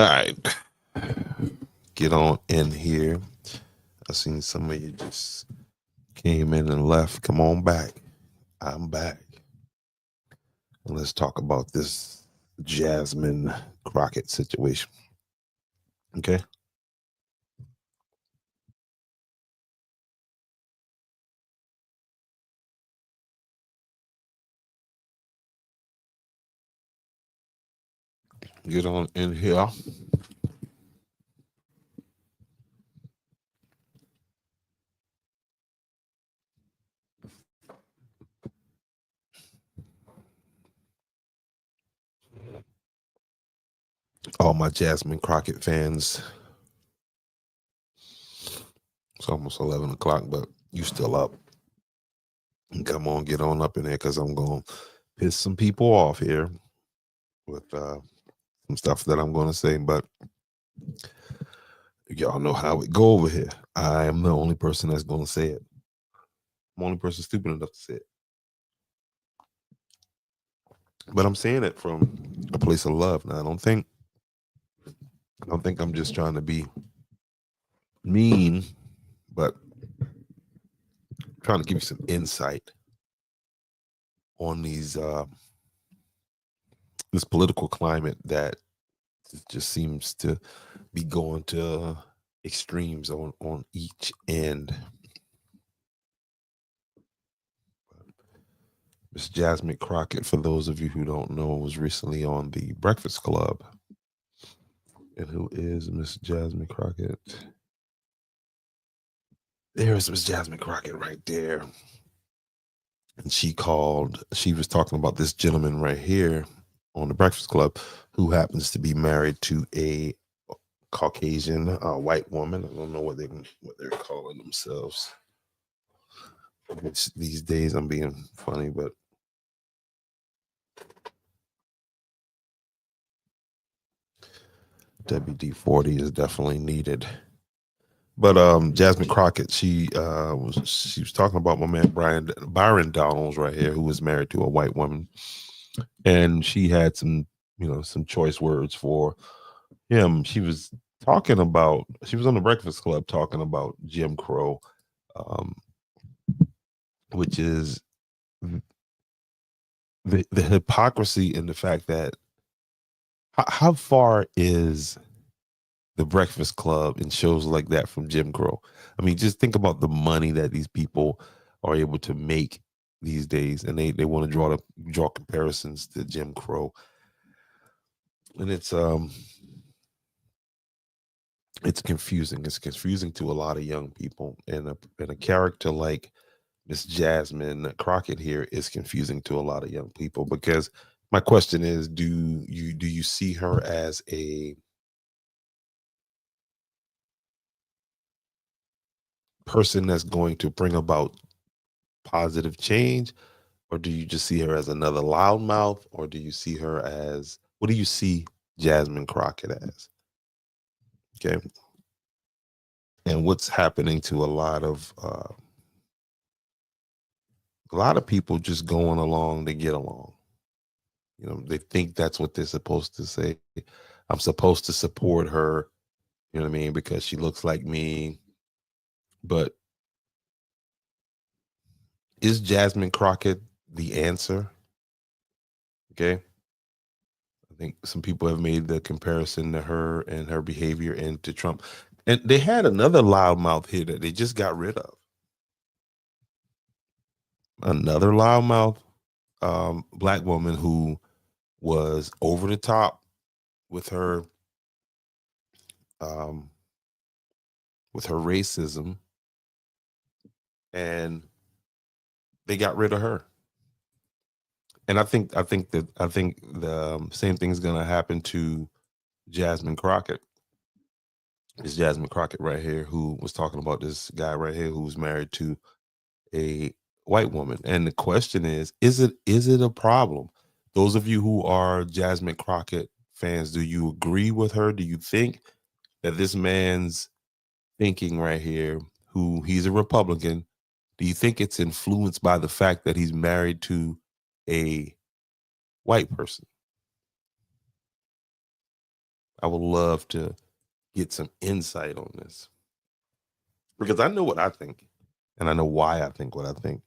right. Get on in here. I seen some of you just came in and left. Come on back. I'm back. And let's talk about this Jasmine Crockett situation. Okay. Get on in here. All my Jasmine Crockett fans. It's almost 11 o'clock, but you still up. Come on, get on up in there because I'm going to piss some people off here with some stuff that I'm going to say. But y'all know how it go over here. I am the only person that's going to say it. I'm the only person stupid enough to say it. But I'm saying it from a place of love. Now, I don't think I'm just trying to be mean, but trying to give you some insight on these this political climate that just seems to be going to extremes on each end. Miss Jasmine Crockett, for those of you who don't know, was recently on the Breakfast Club. And who is Miss Jasmine Crockett? There's Miss Jasmine Crockett right there. And she was talking about this gentleman right here on the Breakfast Club who happens to be married to a Caucasian white woman. I don't know what they're calling themselves. These days I'm being funny, but WD-40 is definitely needed. But Jasmine Crockett, she was talking about my man Byron Donalds right here, who was married to a white woman, and she had some choice words for him. She was on the Breakfast Club talking about Jim Crow, which is the hypocrisy in the fact that how far is the Breakfast Club and shows like that from Jim Crow? I mean, just think about the money that these people are able to make these days, and they want to draw comparisons to Jim Crow, and it's confusing. It's confusing to a lot of young people, and a character like Miss Jasmine Crockett here is confusing to a lot of young people, because my question is, do you see her as a person that's going to bring about positive change, or do you just see her as another loudmouth, or do you see her as, what do you see Jasmine Crockett as? Okay. And what's happening to a lot of people just going along to get along. They think that's what they're supposed to say. I'm supposed to support her, you know what I mean, because she looks like me. But is Jasmine Crockett the answer? Okay. I think some people have made the comparison to her and her behavior and to Trump. And they had another loudmouth here that they just got rid of. Another loudmouth black woman who was over the top with her um, racism, and they got rid of her. And I think the same thing is going to happen to Jasmine Crockett. It's Jasmine Crockett right here, who was talking about this guy right here who's married to a white woman. And the question is it a problem? Those of you who are Jasmine Crockett fans, do you agree with her? Do you think that this man's thinking right here, who he's a Republican, do you think it's influenced by the fact that he's married to a white person? I would love to get some insight on this because I know what I think and I know why I think what I think,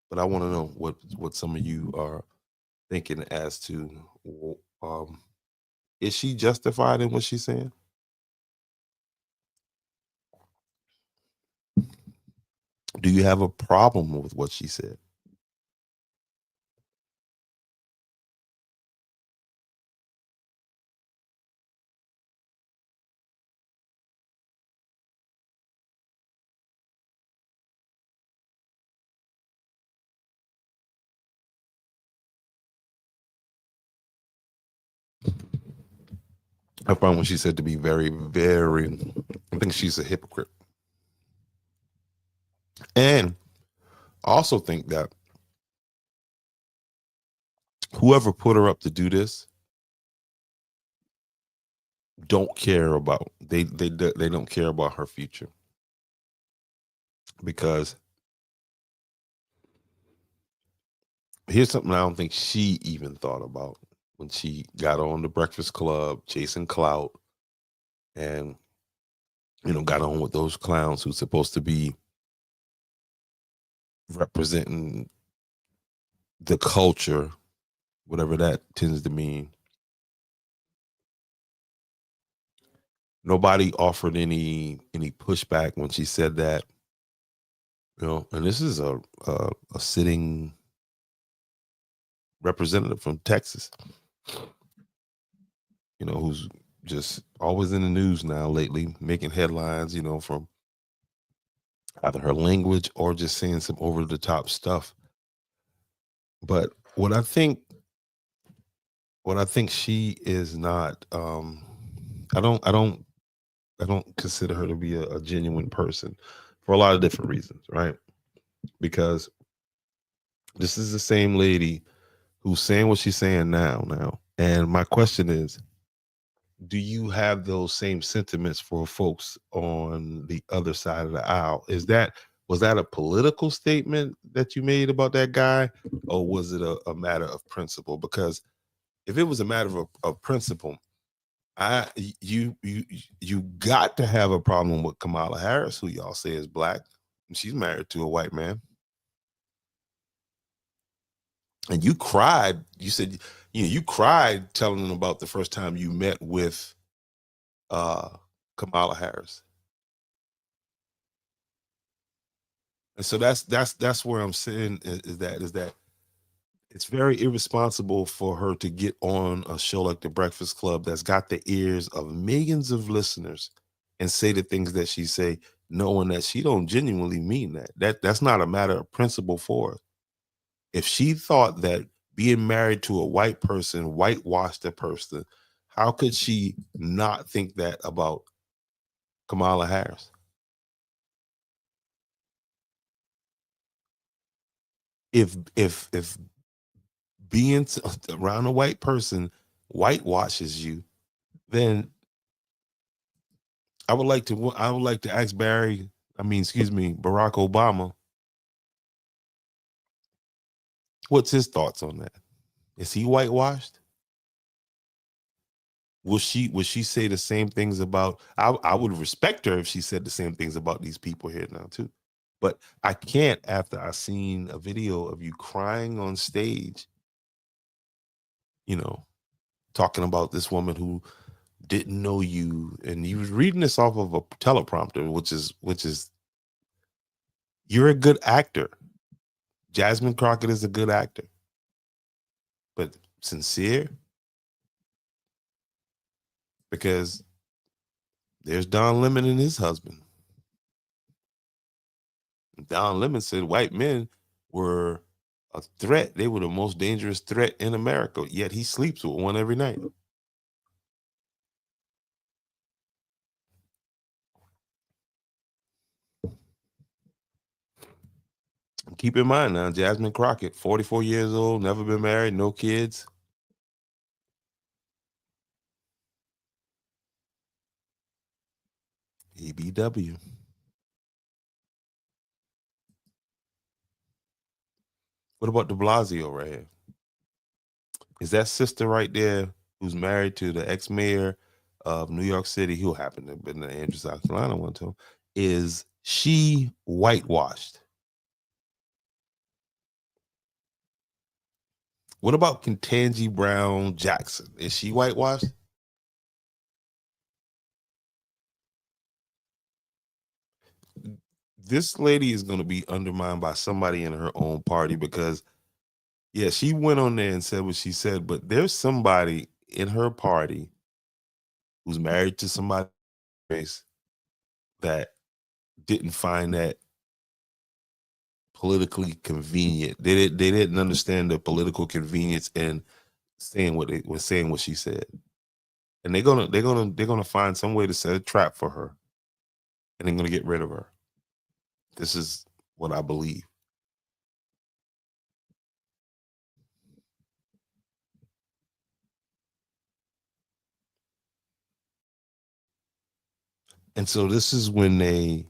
but I want to know what some of you are thinking as to um, is she justified in what she's saying? Do you have a problem with what she said? I find what she said to be very, very, I think she's a hypocrite. And I also think that whoever put her up to do this don't care about they don't care about her future because here's something I don't think she even thought about when she got on the Breakfast Club chasing Clout and got on with those clowns who's supposed to be representing the culture, whatever that tends to mean. Nobody offered any pushback when she said that, and this is a sitting representative from Texas, who's just always in the news now lately, making headlines, from either her language or just saying some over the top stuff. But what I think she is not, I don't consider her to be a genuine person for a lot of different reasons, right? Because this is the same lady who's saying what she's saying now. And my question is, do you have those same sentiments for folks on the other side of the aisle? Was that a political statement that you made about that guy, or was it a matter of principle? Because if it was a matter of principle, I you got to have a problem with Kamala Harris, who y'all say is black. She's married to a white man. And you cried. You said you cried telling them about the first time you met with uh Kamala Harris. And so that's where I'm saying is that it's very irresponsible for her to get on a show like the Breakfast Club that's got the ears of millions of listeners and say the things that she say, knowing that she don't genuinely mean that. That's not a matter of principle for her. If she thought that being married to a white person whitewashed a person, how could she not think that about Kamala Harris? If being around a white person whitewashes you, then I would like to ask Barack Obama, what's his thoughts on that? Is he whitewashed? Will she say the same things about I would respect her if she said the same things about these people here now too. But I can't after I seen a video of you crying on stage, you know, talking about this woman who didn't know you and you was reading this off of a teleprompter, which is you're a good actor. Jasmine Crockett is a good actor. But sincere, because there's Don Lemon and his husband. Don Lemon said white men were a threat. They were the most dangerous threat in America, yet he sleeps with one every night. Keep in mind now, Jasmine Crockett, 44 years old, never been married, no kids. EBW. What about de Blasio right here? Is that sister right there who's married to the ex-mayor of New York City, who happened to have been in Andrew, South Carolina one time, is she whitewashed? What about Ketanji Brown Jackson? Is she whitewashed? This lady is going to be undermined by somebody in her own party because, yeah, she went on there and said what she said, but there's somebody in her party who's married to somebody race that didn't find that politically convenient. They didn't understand the political convenience in saying what they was saying what she said. And they're gonna find some way to set a trap for her, and they're gonna get rid of her. This is what I believe. And so this is when they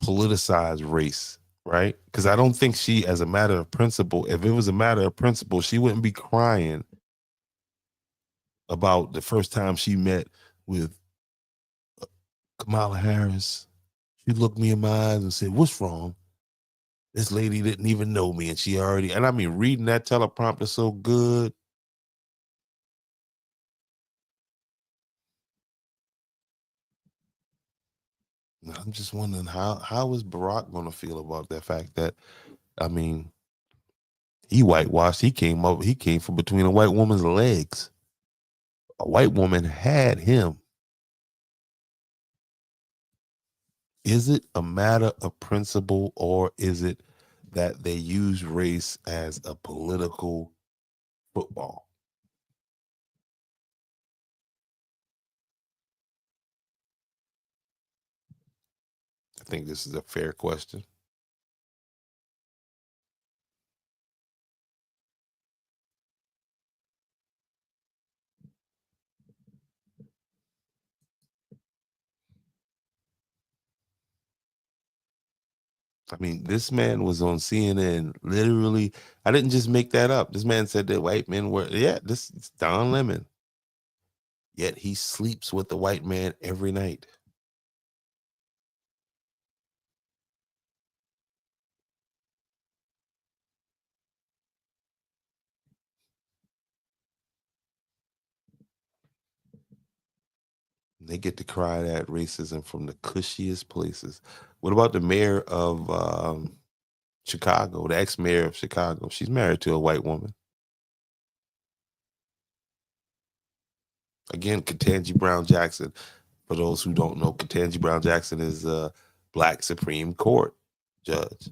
politicize race, right? Because I don't think she, as a matter of principle, if it was a matter of principle, she wouldn't be crying about the first time she met with Kamala Harris. She looked me in my eyes and said, "What's wrong?" This lady didn't even know me, and she already, and I mean, reading that teleprompter so good. I'm just wondering how is Barack going to feel about that fact that, I mean, he whitewashed. He came from between a white woman's legs. A white woman had him. Is it a matter of principle, or is it that they use race as a political football? I think this is a fair question. I mean, this man was on CNN. Literally, I didn't just make that up. This man said that white men were, yeah, this is Don Lemon. Yet he sleeps with the white man every night. They get to cry at racism from the cushiest places. What about the mayor of Chicago, the ex-mayor of Chicago? She's married to a white woman. Again, Ketanji Brown Jackson. For those who don't know, Ketanji Brown Jackson is a black Supreme Court judge,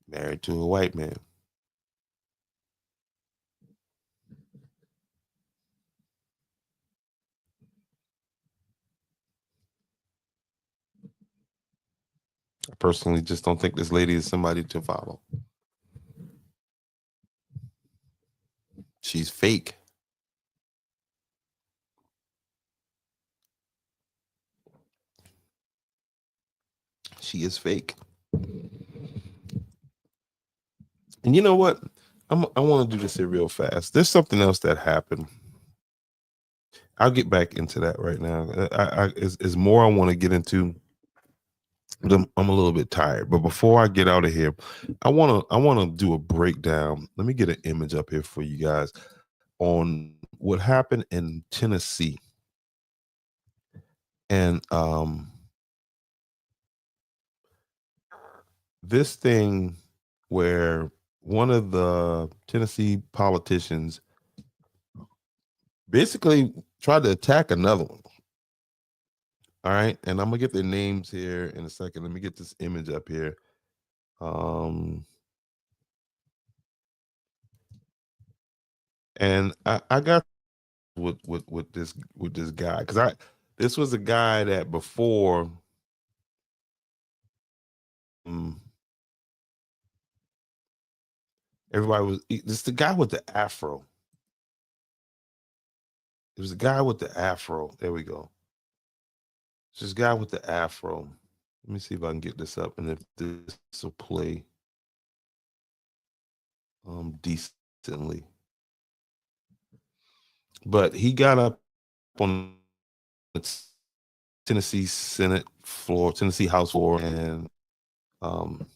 married to a white man. I personally just don't think this lady is somebody to follow. She's fake. She is fake. And you know what? I want to do this here real fast. There's something else that happened. I'll get back into that right now. Is more I want to get into. But I'm a little bit tired. But before I get out of here, I want to do a breakdown. Let me get an image up here for you guys on what happened in Tennessee. And this thing where one of the Tennessee politicians basically tried to attack another one. All right. And I'm gonna get their names here in a second. Let me get this image up here. Um and I got with this guy because I this was a guy that before um, everybody was this the guy with the afro. It was the guy with the afro. There we go. It's this guy with the afro. Let me see if I can get this up and if this will play. decently. But he got up on the Tennessee Senate floor, Tennessee House floor, and um,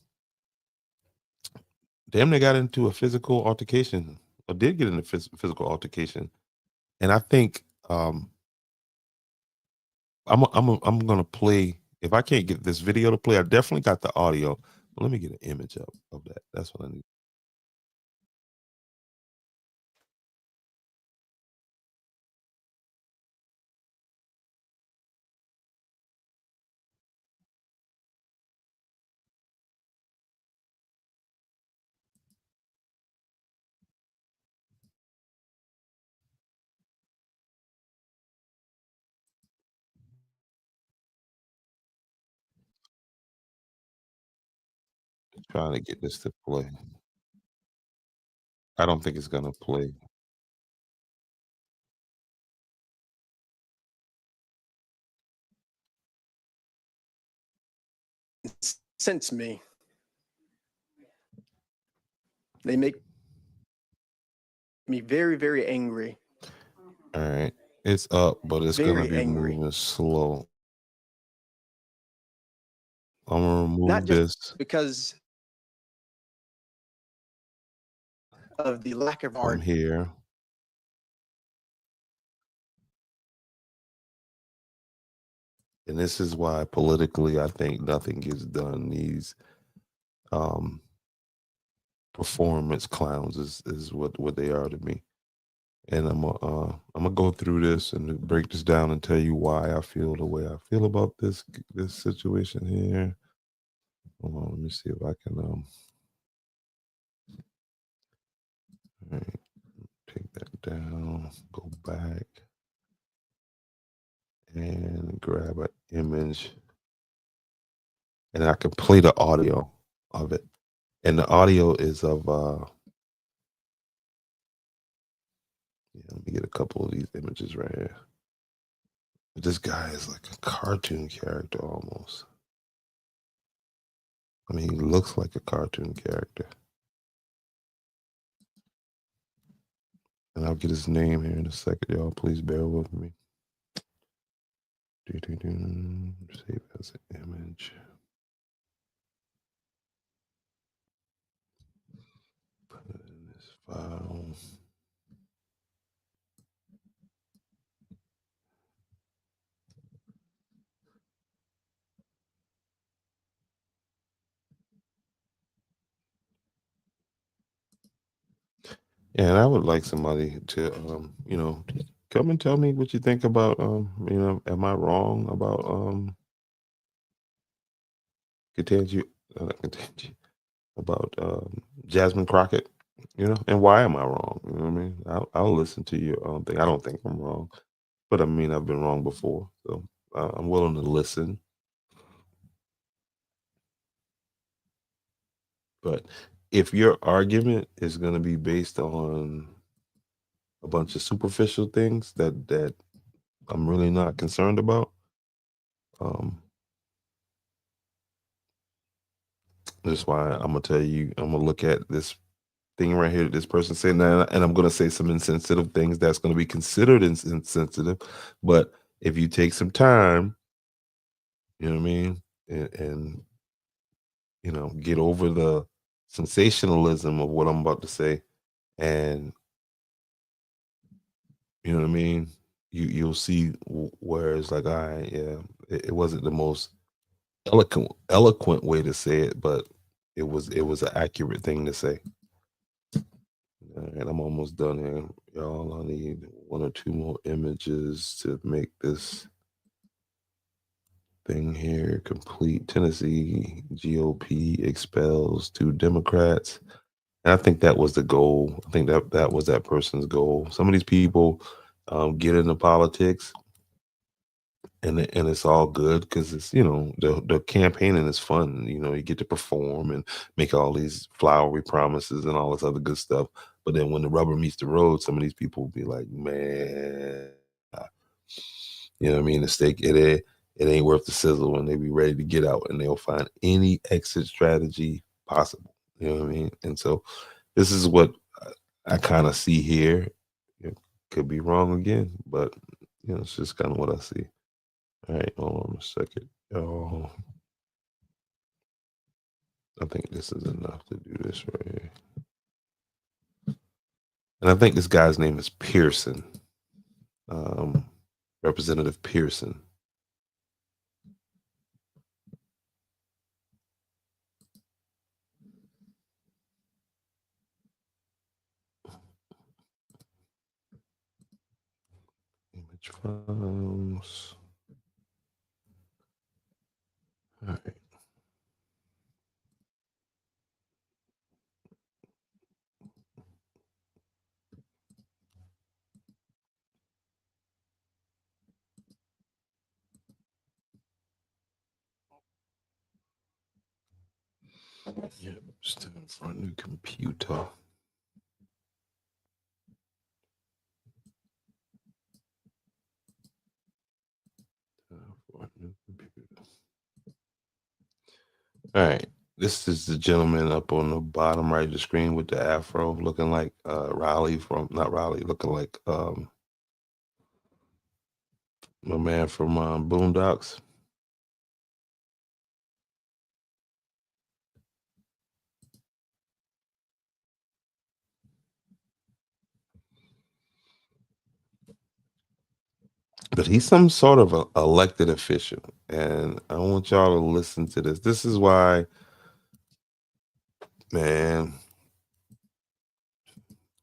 damn near got into a physical altercation, or did get into physical altercation. And I think I'm gonna play. If I can't get this video to play, I definitely got the audio. But let me get an image up of that. That's what I need. Trying to get this to play. I don't think it's gonna play. Sense me. They make me very, very angry. All right, it's up, but it's gonna Very be angry. moving slow. I'm gonna Not remove just this because of the lack of from art. here. And this is why politically I think nothing gets done. These um performance clowns is what they are to me. And I'm gonna go through this and break this down and tell you why I feel the way I feel about this situation here. Hold on, let me see if I can all right, take that down, go back and grab an image, and I can play the audio of it. And the audio is of yeah, let me get a couple of these images right here. This guy is like a cartoon character almost. I mean, he looks like a cartoon character. And I'll get his name here in a second, y'all. Please bear with me. Save as an image. Put it in this file. Yeah, and I would like somebody to, come and tell me what you think about, am I wrong about Katanji, not Katanji, about Jasmine Crockett, and why am I wrong? You know what I mean? I'll listen to your thing. I don't think I'm wrong, but I mean I've been wrong before, so I'm willing to listen. But if your argument is going to be based on a bunch of superficial things that I'm really not concerned about, um, that's why I'm gonna tell you. I'm gonna look at this thing right here that this person said, and I'm gonna say some insensitive things that's gonna be considered insensitive. But if you take some time, you know what I mean, and get over the sensationalism of what I'm about to say, and you know what I mean, you'll see where it's like, all right, yeah, it wasn't the most eloquent way to say it, but it was an accurate thing to say. All right, I'm almost done here, y'all. I need one or two more images to make this thing here complete. Tennessee GOP expels two Democrats. And I think that was the goal. I think that was that person's goal. Some of these people get into politics, and it's all good because it's the campaigning is fun. You get to perform and make all these flowery promises and all this other good stuff. But then when the rubber meets the road, some of these people will be like, man, you know what I mean? The stake it ain't worth the sizzle, and they be ready to get out, and they'll find any exit strategy possible. You know what I mean? And so this is what I kind of see here. It could be wrong again, but it's just kind of what I see. All right, hold on a second. Oh, I think this is enough to do this right here. And I think this guy's name is Pearson, Representative Pearson. Image files. All right. Yep, still in front new computer. All right, this is the gentleman up on the bottom right of the screen with the afro, looking like Riley from not Riley, looking like my man from Boondocks. But he's some sort of a elected official, and I want y'all to listen to this. This is why, man,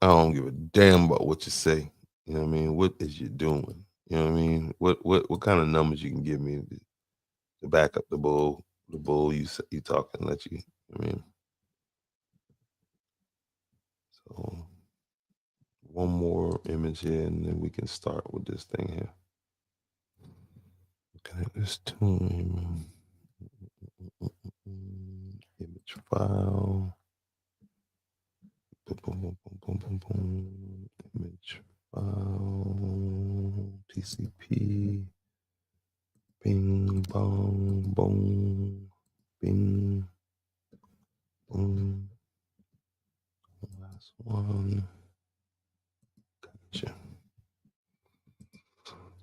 I don't give a damn about what you say. You know what I mean? What is you doing? You know what I mean? What kind of numbers you can give me to back up the bull you talking? Let you. I mean, so one more image here, and then we can start with this thing here. Connect this to him. Image file. Boom, boom, boom, boom, boom, boom, boom. Image file. TCP. Bing, bong, boom. Bing. Boom. Last one. Gotcha.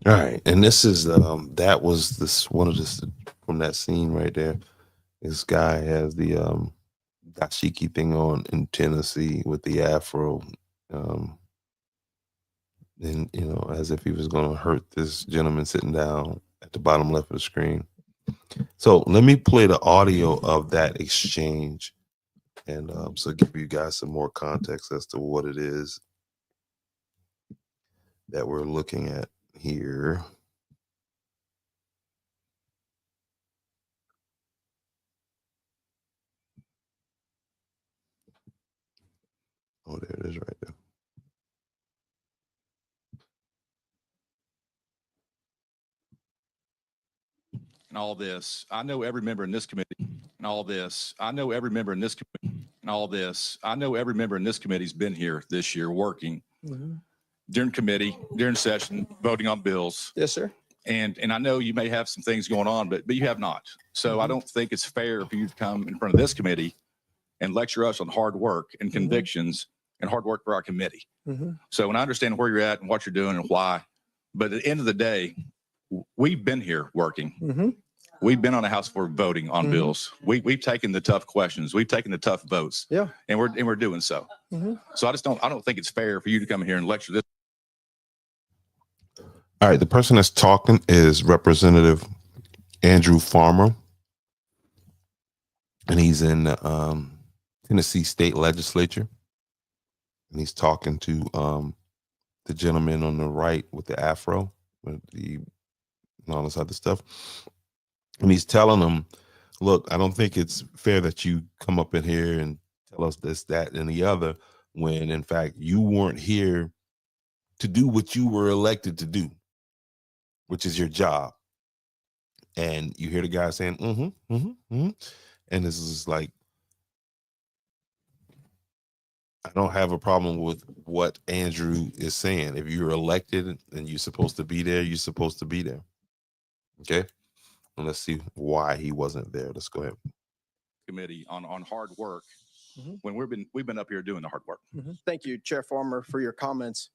All right, and this is that was this one of this from that scene right there. This guy has the dashiki thing on in Tennessee with the afro, and as if he was going to hurt this gentleman sitting down at the bottom left of the screen. So let me play the audio of that exchange, and so give you guys some more context as to what it is that we're looking at here. Oh, there it is right there. And all this, I know every member in this committee. And all this, I know every member in this committee. And all this, I know every member in this committee's been here this year working during committee, during session, voting on bills. Yes, sir. And I know you may have some things going on, but you have not. So I don't think it's fair for you to come in front of this committee and lecture us on hard work and convictions and hard work for our committee. So when I understand where you're at and what you're doing and why, but at the end of the day, we've been here working. We've been on the House floor voting on bills. We've taken the tough questions. We've taken the tough votes. Yeah. And we're doing so. So I don't think it's fair for you to come here and lecture this. All right, the person that's talking is Representative Andrew Farmer, and he's in Tennessee State Legislature, and he's talking to the gentleman on the right with the afro, with the and all this other stuff, and he's telling them, "Look, I don't think it's fair that you come up in here and tell us this, that, and the other, when in fact you weren't here to do what you were elected to do, which is your job." And you hear the guy saying, and this is like, I don't have a problem with what Andrew is saying. If you're elected and you're supposed to be there, you're supposed to be there. Okay. And let's see why he wasn't there. Let's go ahead. committee on hard work Mhm. when we've been up here doing the hard work. Thank you, Chair Farmer, for your comments.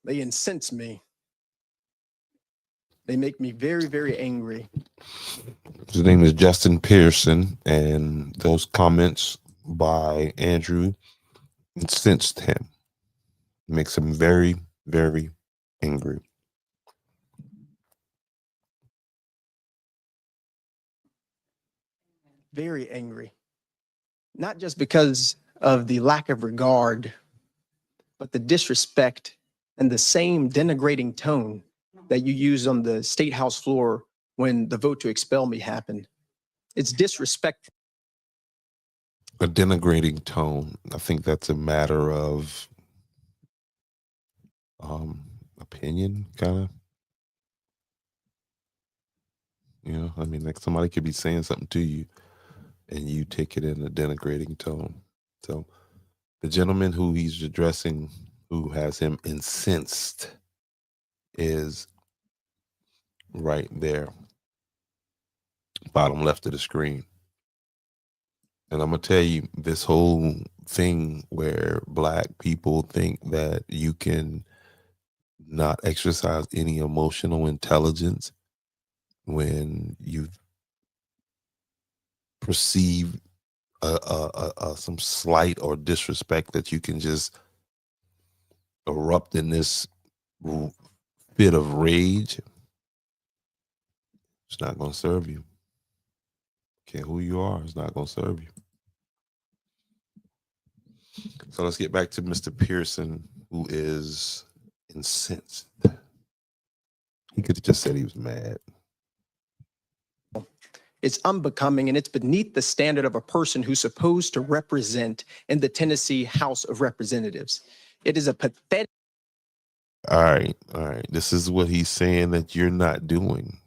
They incense me. They make me very, very angry. His name is Justin Pearson, and those comments by Andrew incensed him. Makes him very, very angry. Very angry. Not just because of the lack of regard, but the disrespect and the same denigrating tone that you used on the State House floor when the vote to expel me happened. It's disrespect. A denigrating tone. I think that's a matter of opinion, kind of. You know, I mean, like somebody could be saying something to you and you take it in a denigrating tone. So the gentleman who he's addressing, who has him incensed, is right there, bottom left of the screen. And I'm going to tell you, this whole thing where Black people think that you can not exercise any emotional intelligence when you perceive some slight or disrespect, that you can just erupt in this fit of rage, it's not going to serve you. Care who you are, it's not going to serve you. So let's get back to Mr. Pearson, who is incensed. He could have just said he was mad. It's unbecoming and it's beneath the standard of a person who's supposed to represent in the Tennessee House of Representatives. It is a pathetic. All right. This is what he's saying that you're not doing.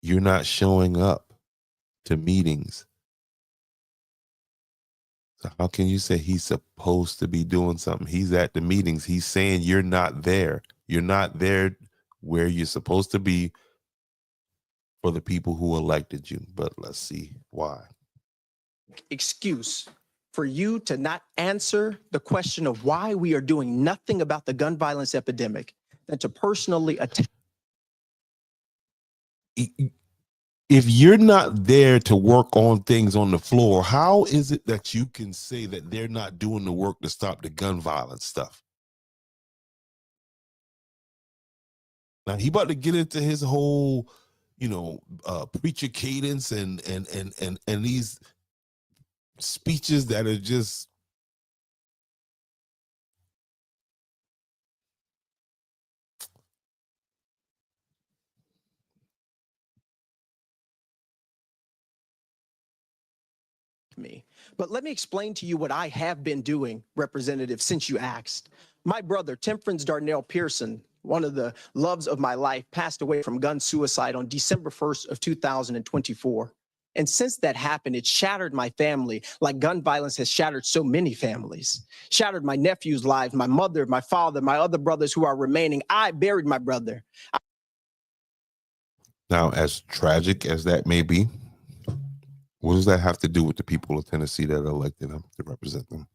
You're not showing up to meetings. So how can you say he's supposed to be doing something? He's at the meetings. He's saying you're not there. You're not there where you're supposed to be for the people who elected you. But let's see why. Excuse for you to not answer the question of why we are doing nothing about the gun violence epidemic than to personally attack. If you're not there to work on things on the floor, how is it that you can say that they're not doing the work to stop the gun violence stuff? Now he about to get into his whole, preacher cadence and these speeches that are just Me. But let me explain to you what I have been doing, Representative, since you asked. My brother, Temperance Darnell Pearson, one of the loves of my life, passed away from gun suicide on December 1st of 2024. And since that happened, it shattered my family like gun violence has shattered so many families. Shattered my nephew's lives, my mother, my father, my other brothers who are remaining. I buried my brother. Now, as tragic as that may be, what does that have to do with the people of Tennessee that elected him to represent them?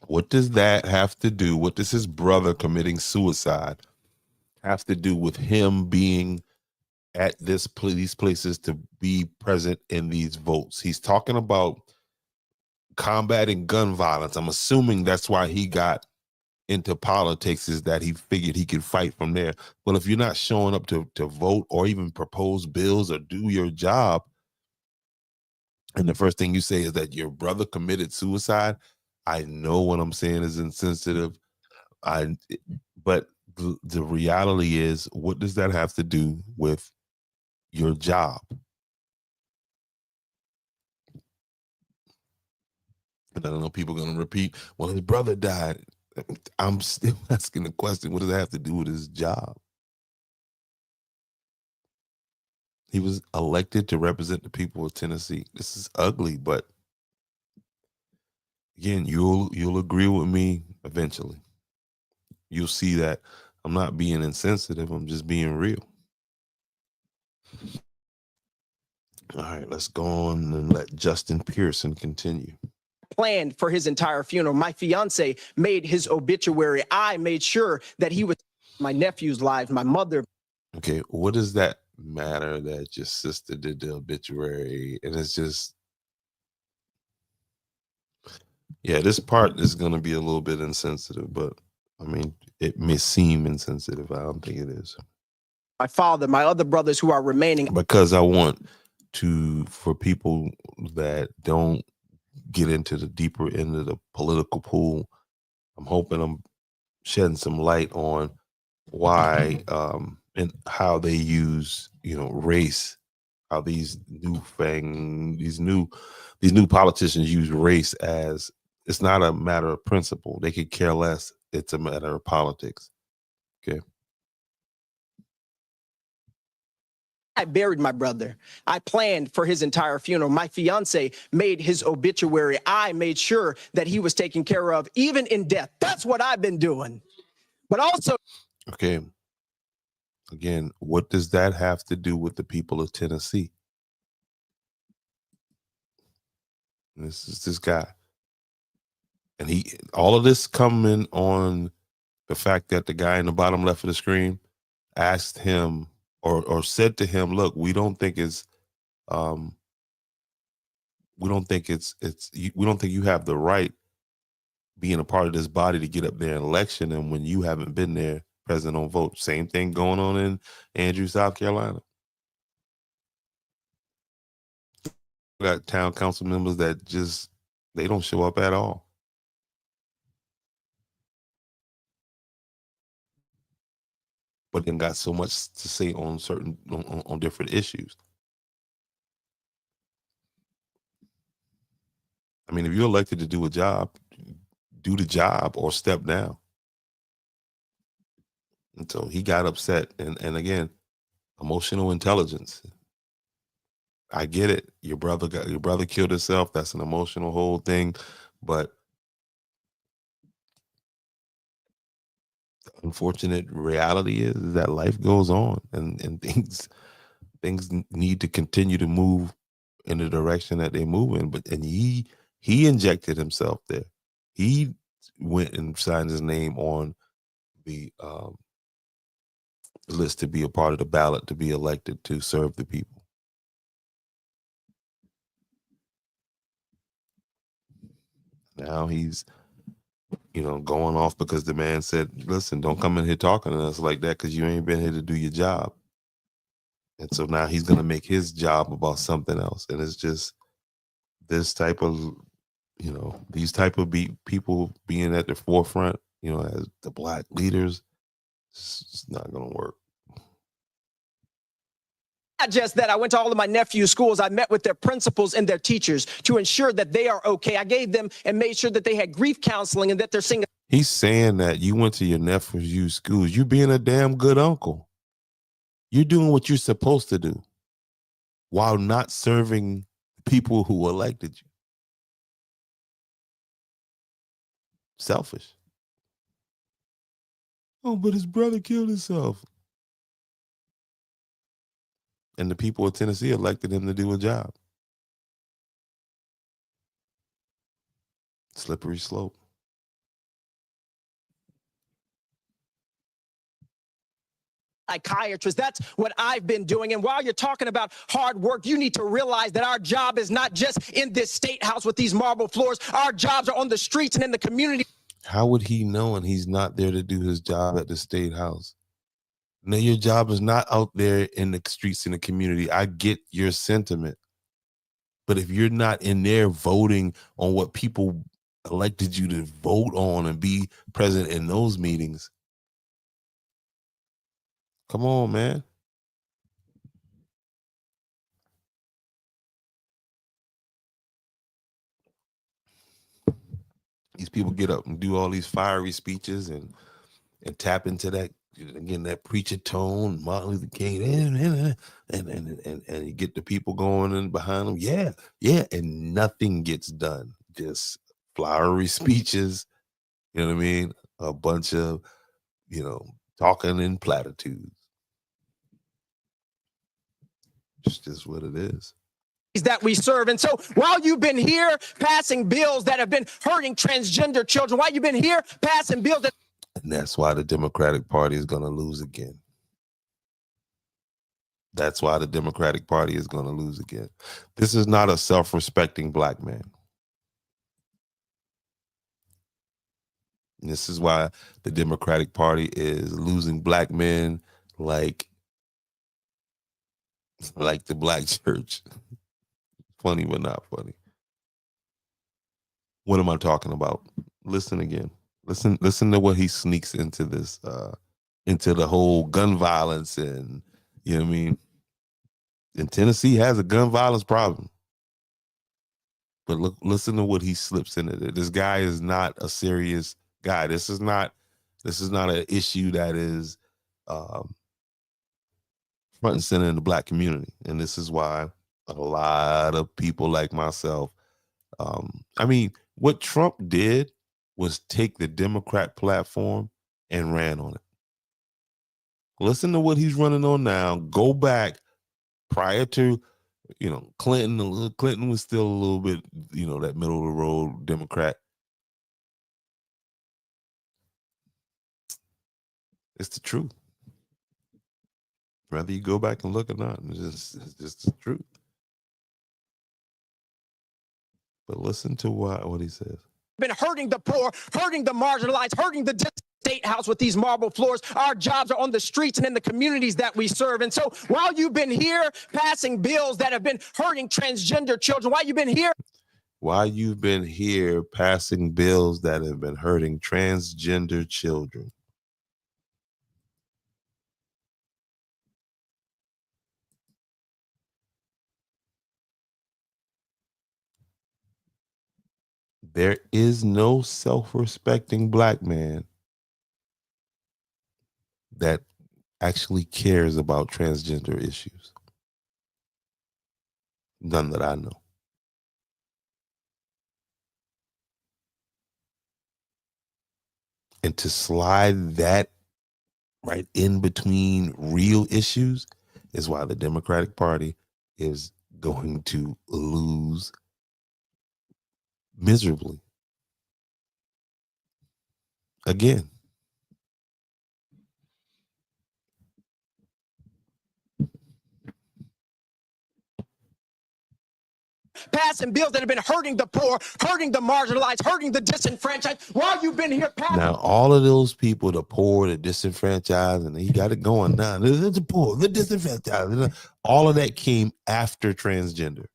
What does that have to do? What does his brother committing suicide have to do with him being at these places to be present in these votes? He's talking about combating gun violence. I'm assuming that's why he got into politics, is that he figured he could fight from there. Well, if you're not showing up to vote or even propose bills or do your job, and the first thing you say is that your brother committed suicide, I know what I'm saying is insensitive. But the reality is, what does that have to do with your job? And I don't know, people are going to repeat, well, his brother died. I'm still asking the question, what does that have to do with his job? He was elected to represent the people of Tennessee. This is ugly, but again, you'll agree with me eventually. You'll see that I'm not being insensitive. I'm just being real. All right, let's go on and let Justin Pearson continue. Planned for his entire funeral. My fiance made his obituary. I made sure that he was my nephew's lives, my mother. Okay, what does that matter that your sister did the obituary? And it's just, yeah, this part is going to be a little bit insensitive, but I mean, it may seem insensitive. I don't think it is. My father, my other brothers who are remaining. Because I want for people that don't get into the deeper end of the political pool, I'm hoping I'm shedding some light on why and how they use, race, how these new politicians use race as, it's not a matter of principle. They could care less. It's a matter of politics. Okay. I buried my brother. I planned for his entire funeral. My fiance made his obituary. I made sure that he was taken care of, even in death. That's what I've been doing. But also, okay, again, what does that have to do with the people of Tennessee? This is this guy. And all of this coming on the fact that the guy in the bottom left of the screen asked him or said to him, look, we don't think you have the right being a part of this body to get up there and election, and when you haven't been there, present on vote. Same thing going on in Andrews, South Carolina. We got town council members that they don't show up at all. But then got so much to say on on different issues. I mean, if you're elected to do a job, do the job or step down. And so he got upset. And again, emotional intelligence. I get it. Your brother killed himself. That's an emotional whole thing. But the unfortunate reality is that life goes on, and things need to continue to move in the direction that they move in. But he injected himself there. He went and signed his name on the list to be a part of the ballot to be elected to serve the people. Now he's, going off because the man said, listen, don't come in here talking to us like that because you ain't been here to do your job. And so now he's going to make his job about something else. And it's just this type of, these type of people being at the forefront, as the Black leaders, it's not going to work. not just that, I went to all of my nephew's schools. I met with their principals and their teachers to ensure that they are okay. I gave them and made sure that they had grief counseling and that they're seeing. He's saying that you went to your nephew's schools. You're being a damn good uncle. You're doing what you're supposed to do while not serving people who elected you. Selfish. Oh, but his brother killed himself. And the people of Tennessee elected him to do a job. Slippery slope. Psychiatrist. That's what I've been doing. And while you're talking about hard work, you need to realize that our job is not just in this state house with these marble floors. Our jobs are on the streets and in the community. How would he know and he's not there to do his job at the state house? No, your job is not out there in the streets in the community. I get your sentiment. But if you're not in there voting on what people elected you to vote on and be present in those meetings, come on, man. These people get up and do all these fiery speeches and tap into that, again, that preacher tone, Martin Luther King, and you get the people going in behind them. Yeah, and nothing gets done. Just flowery speeches, You know what I mean? A bunch of, talking in platitudes. It's just what it is. That we serve. And so while you've been here passing bills that have been hurting transgender children, while you've been here passing bills that... And that's why the Democratic Party is going to lose again. That's why the Democratic Party is going to lose again. This is not a self-respecting black man. And this is why the Democratic Party is losing black men like the black church. Funny, but not funny. What am I talking about? Listen again. Listen to what he sneaks into this, into the whole gun violence, and you know what I mean? And Tennessee has a gun violence problem. But listen to what he slips into. This guy is not a serious guy. This is not an issue that is front and center in the black community. And this is why a lot of people like myself, what Trump did was take the Democrat platform and ran on it. Listen to what he's running on now. Go back prior to, Clinton. Clinton was still a little bit, that middle of the road Democrat. It's the truth. Whether you go back and look or not, it's just the truth. But listen to what he says. Been hurting the poor, hurting the marginalized, hurting the state house with these marble floors. Our jobs are on the streets and in the communities that we serve. And so while you've been here passing bills that have been hurting transgender children, while you've been here passing bills that have been hurting transgender children, there is no self-respecting black man that actually cares about transgender issues. None that I know. And to slide that right in between real issues is why the Democratic Party is going to lose miserably. Again. Passing bills that have been hurting the poor, hurting the marginalized, hurting the disenfranchised, while you've been here passing... Now, all of those people, the poor, the disenfranchised, and he got it going now. The poor, the disenfranchised, all of that came after transgender.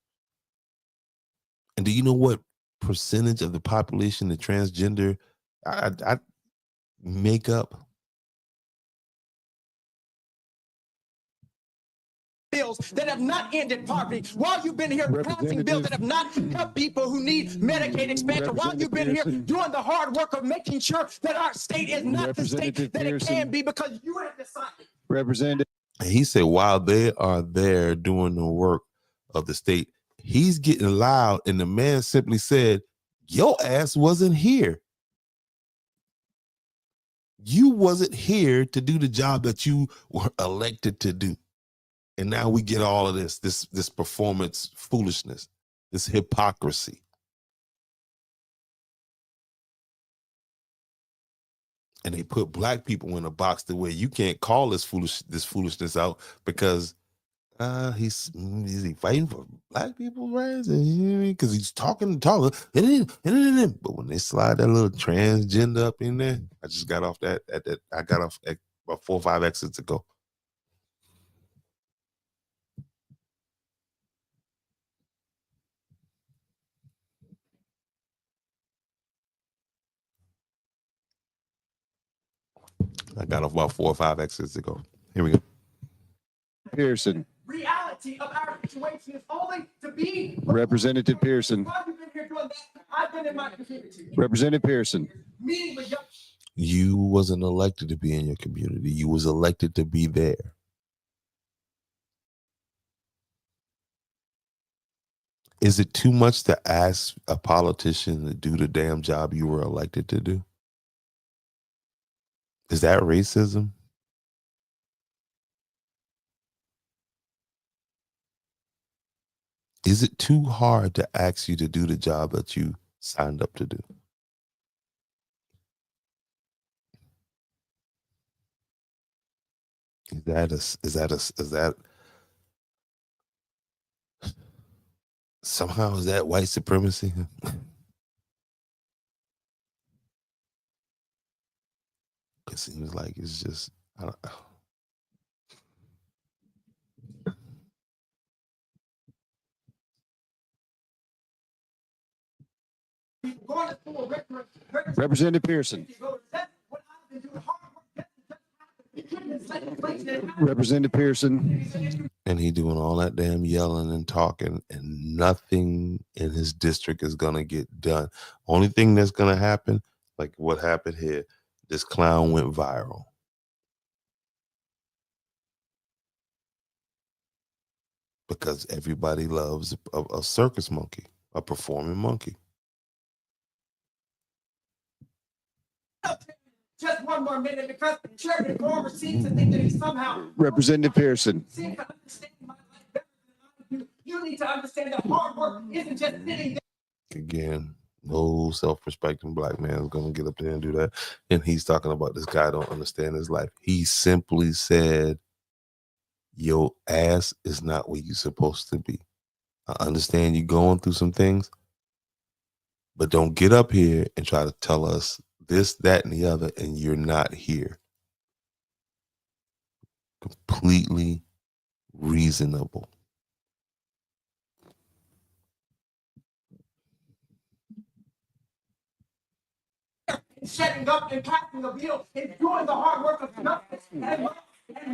And do you know what percentage of the population the transgender I make up? Bills that have not ended poverty, while you've been here passing bills that have not helped people who need Medicaid expansion, while you've been here doing the hard work of making sure that our state is not the state that it can be, because you have decided. Representative. And he said while they are there doing the work of the state, he's getting loud, and the man simply said, your ass wasn't here. You wasn't here to do the job that you were elected to do. And now we get all of this performance foolishness, this hypocrisy. And they put black people in a box the way you can't call this foolishness out because is he fighting for black people's rights? Because he's talking. But when they slide that little transgender up in there, I just got off that. I got off at about 4 or 5 exits ago. I got off about 4 or 5 exits ago. Here we go. Pearson. Reality of our situation is only to be. Representative Pearson. While you've been here doing that, I've been in my community. Representative Pearson. Meeting with young... You wasn't elected to be in your community. You was elected to be there. Is it too much to ask a politician to do the damn job you were elected to do? Is that racism? Is it too hard to ask you to do the job that you signed up to do? Is that somehow, is that white supremacy? It seems like it's just, I don't know. Representative Pearson. Representative Pearson. And he doing all that damn yelling and talking, and nothing in his district is gonna get done. Only thing that's gonna happen, like what happened here, this clown went viral. Because everybody loves a circus monkey, a performing monkey. Just one more minute, because Chairman Farmer seems to think that he somehow Representative Pearson. seems to understand my life better than I do. You need to understand that hard work isn't just sitting there. Again, no self-respecting black man is gonna get up there and do that. And he's talking about this guy don't understand his life. He simply said, your ass is not where you're supposed to be. I understand you going through some things, but don't get up here and try to tell us this, that, and the other, and you're not here. Completely reasonable. Setting up and passing a bill and doing the hard work of justice and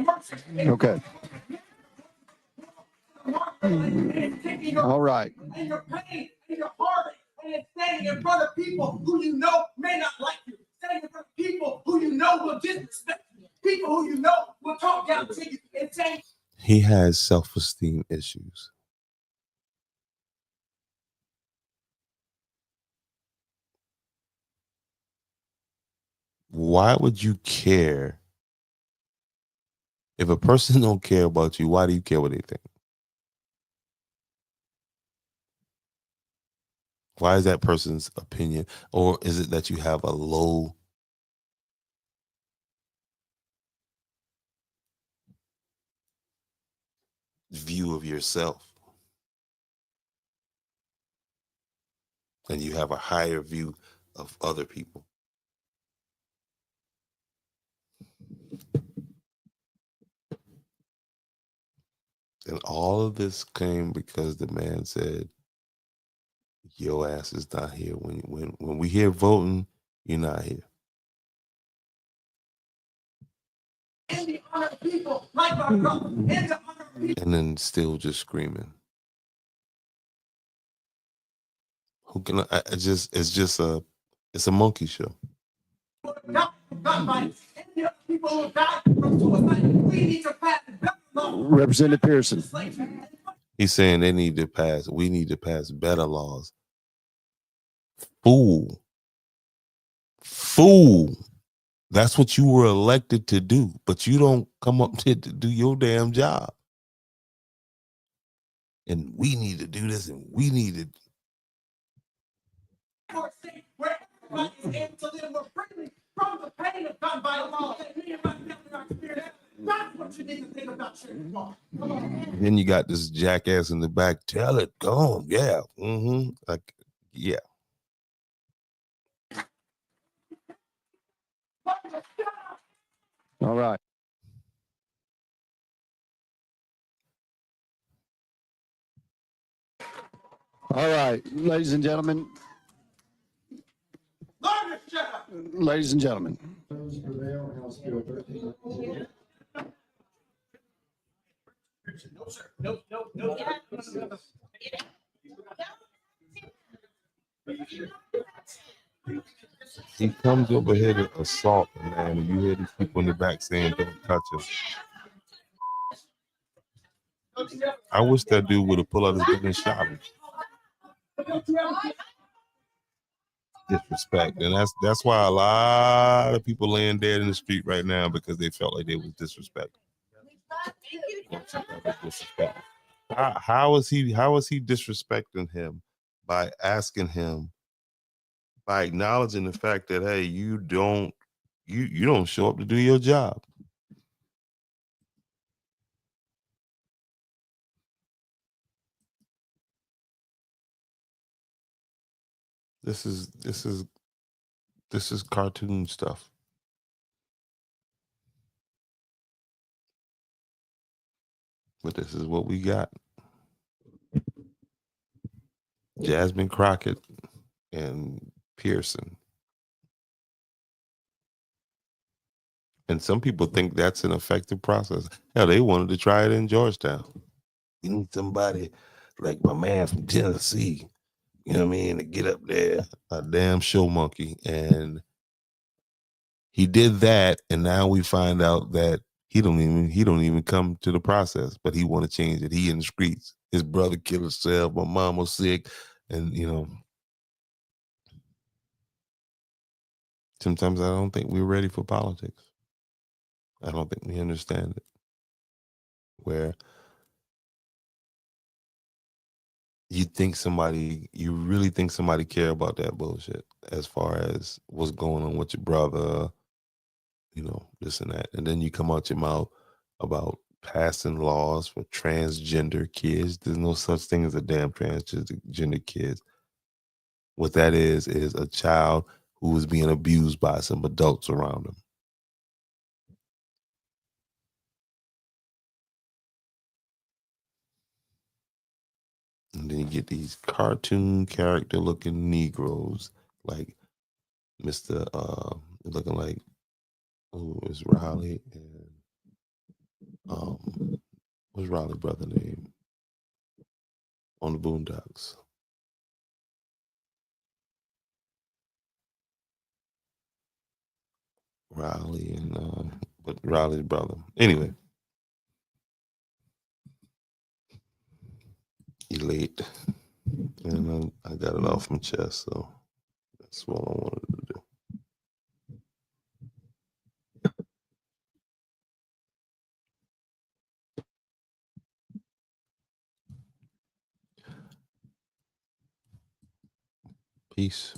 mercy. Okay. All right. And your pain and your heart, and it's standing in front of people who you know may not like you, standing in front of people who you know will disrespect you, people who you know will talk down to you and say. He has self-esteem issues. Why would you care? If a person don't care about you, why do you care what they think? Why is that person's opinion? Or is it that you have a low view of yourself and you have a higher view of other people? And all of this came because the man said, your ass is not here. When we hear voting, you're not here. And the honor of people like our brother, and the honor of people. And then still just screaming. Who can it's just a monkey show. People who died from suicide. We need to pass better laws. Representative Pearson. He's saying we need to pass better laws. Fool. That's what you were elected to do, but you don't come up to do your damn job. And we need to do this, and we need to. Where everybody is able to live more freely from the pain of gun violence that me and my family are experiencing. That's what you need to think about, Sheriff Paul. Come on. Then you got this jackass in the back. Tell it, go on, yeah, like, yeah. All right. All right, ladies and gentlemen. Ladies and gentlemen. No, sir. No. He comes over here to assault a man, and you hear these people in the back saying, don't touch him. I wish that dude would have pulled out his gun and shot him. disrespect, and that's why a lot of people laying dead in the street right now because they felt like they was disrespected. Disrespect. How is he disrespecting him by asking him, by acknowledging the fact that, hey, you don't show up to do your job. This is cartoon stuff. But this is what we got. Jasmine Crockett and Pearson. And some people think that's an effective process. Hell, they wanted to try it in Georgetown. You need somebody like my man from Tennessee, you know what I mean, to get up there, a damn show monkey. And he did that, and now we find out that he don't even come to the process, but he want to change it. He in the streets. His brother killed himself. My mom was sick, and sometimes I don't think we're ready for politics. I don't think we understand it. Where you really think somebody care about that bullshit as far as what's going on with your brother, this and that. And then you come out your mouth about passing laws for transgender kids. There's no such thing as a damn transgender kids. What that is a child who is being abused by some adults around them. And then you get these cartoon character looking Negroes like Mr. Looking like, who is Riley, and what's Riley's brother name on the Boondocks? Riley and but Riley's brother. Anyway, he late, and I got it off my chest, so that's what I wanted to do. Peace.